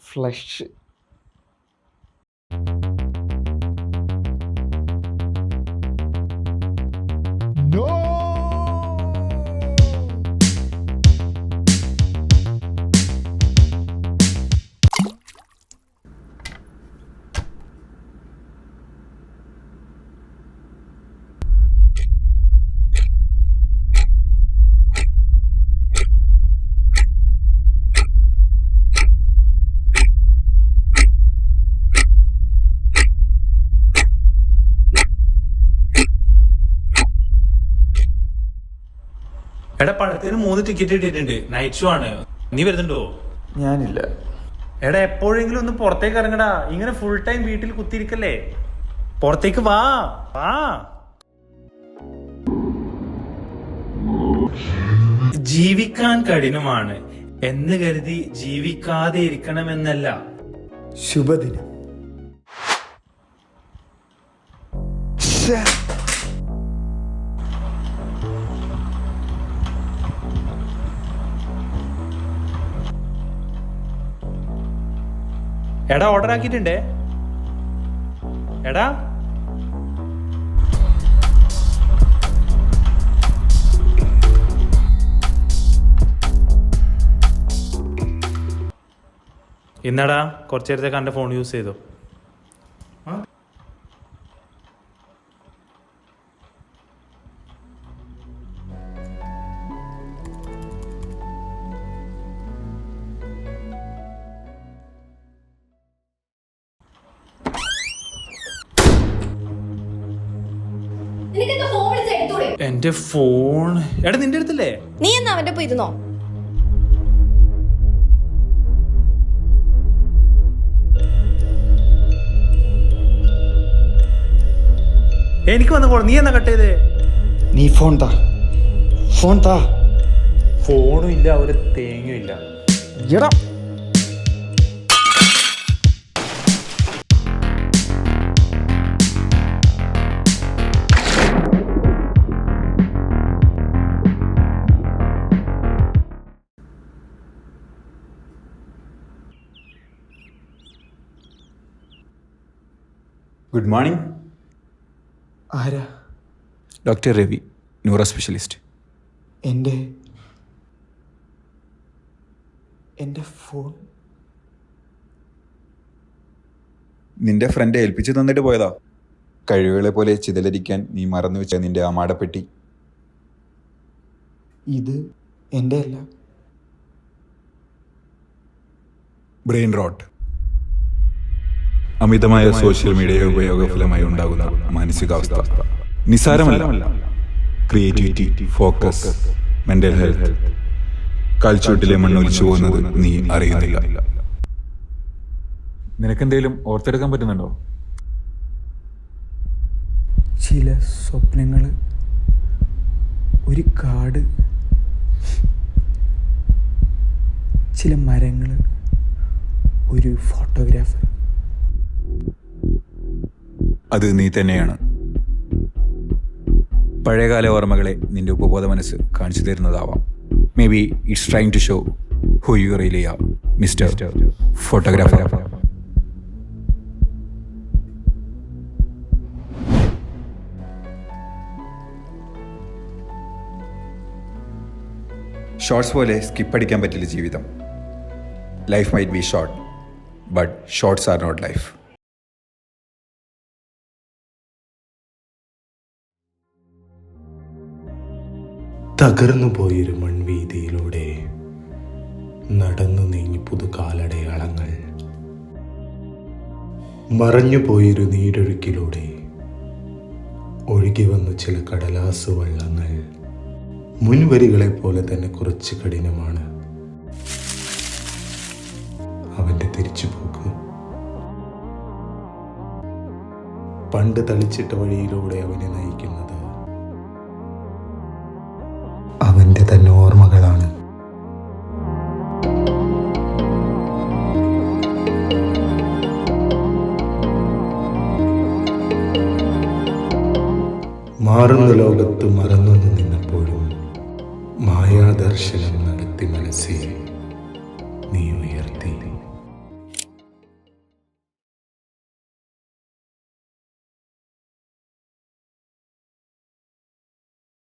Flush. എടാ പടത്തിന് 3 ticket ഇട്ടിട്ടുണ്ട്. നൈറ്റ് ഷോ ആണ്. നീ വരുന്നുണ്ടോ? ഞാനില്ല. എടാ എപ്പോഴെങ്കിലും ഒന്ന് പുറത്തേക്ക് ഇറങ്ങടാ. ഇങ്ങനെ ഫുൾ ടൈം വീട്ടിൽ കുത്തിയിരിക്കല്ലേ. പുറത്തേക്ക് വാ വാ. ജീവിക്കാൻ കഠിനമാണ് എന്ന് കരുതി ജീവിക്കാതെ ഇരിക്കണമെന്നല്ല. ശുഭദിനം. എടാ ഓർഡർ ആക്കിയിട്ടുണ്ടേ. എടാ ഇന്നടാ കുറച്ചു നേരത്തേക്ക് എൻ്റെ ഫോൺ യൂസ് ചെയ്തോ. എന്റെ ഫോൺ എടാ നിന്റെ അടുത്തല്ലേ? നീ എന്നാ അവന്റെ പോയി ഇരുന്നോ. എനിക്ക് വന്ന കോൾ നീ എന്നാ കട്ട് ചെയ്തേ? നീ ഫോൺ താ. ഫോണും ഇല്ല ഒരു തേങ്ങയും ഇല്ല. എടാ ഗുഡ് മോർണിംഗ്. ആരാ? Doctor Ravi, neuro specialist. എൻ്റെ ഫോൺ നിന്റെ ഫ്രണ്ട് ഏൽപ്പിച്ചു തന്നിട്ട് പോയതാ. കഴിവുകളെ പോലെ ചിതലരിക്കാൻ നീ മറന്നു വെച്ച നിന്റെ അമാടപ്പെട്ടി. ഇത് എൻ്റെ അല്ല. ബ്രെയിൻ റോട്ട്, അമിതമായ സോഷ്യൽ മീഡിയ ഉപയോഗഫലമായി ഉണ്ടാകുന്ന മാനസികാവസ്ഥ. നിസാരമല്ല. ക്രിയേറ്റിവിറ്റി, ഫോക്കസ്, മെന്റൽ ഹെൽത്ത് കാൽച്ചൂട്ടിലെ മണ്ണൊലിച്ചു പോകുന്നത് നീ അറിയുന്നില്ല. നിനക്കെന്തേലും ഓർത്തെടുക്കാൻ പറ്റുന്നുണ്ടോ? ചില സ്വപ്നങ്ങൾ, ഒരു കാട്, ചില മരങ്ങൾ, ഒരു ഫോട്ടോഗ്രാഫർ. അത് നീ തന്നെയാണ്. പഴയകാല ഓർമ്മകളെ നിന്റെ ഉപബോധ മനസ്സ് കാണിച്ചു തരുന്നതാവാം. Maybe it's trying to show who you really are, mister photographer. Shorts പോലെ സ്കിപ്പ് അടിക്കാൻ പറ്റില്ല ജീവിതം. Life might be short, but shorts are not life. തകർന്നു പോയൊരു മൺവീതിയിലൂടെ നടന്നു നീങ്ങി പുതുകാലടയാളങ്ങൾ. മറഞ്ഞു പോയൊരു നീരൊഴുക്കിലൂടെ ഒഴുകി വന്നു ചില കടലാസു വള്ളങ്ങൾ. മുൻവരികളെ പോലെ തന്നെ കുറച്ച് കഠിനമാണ് അവന്റെ തിരിച്ചുപോക്ക്. പണ്ട് തളിച്ചിട്ട വഴിയിലൂടെ അവനെ നയിക്കുന്നത് അവന്റെ തന്നെ ഓർമ്മകളാണ്. മാറുന്ന ലോകത്ത് മറന്നു നിന്നപ്പോഴും മായാദർശനം നടത്തി മനസ്സിൽ നീ ഉയർത്തി.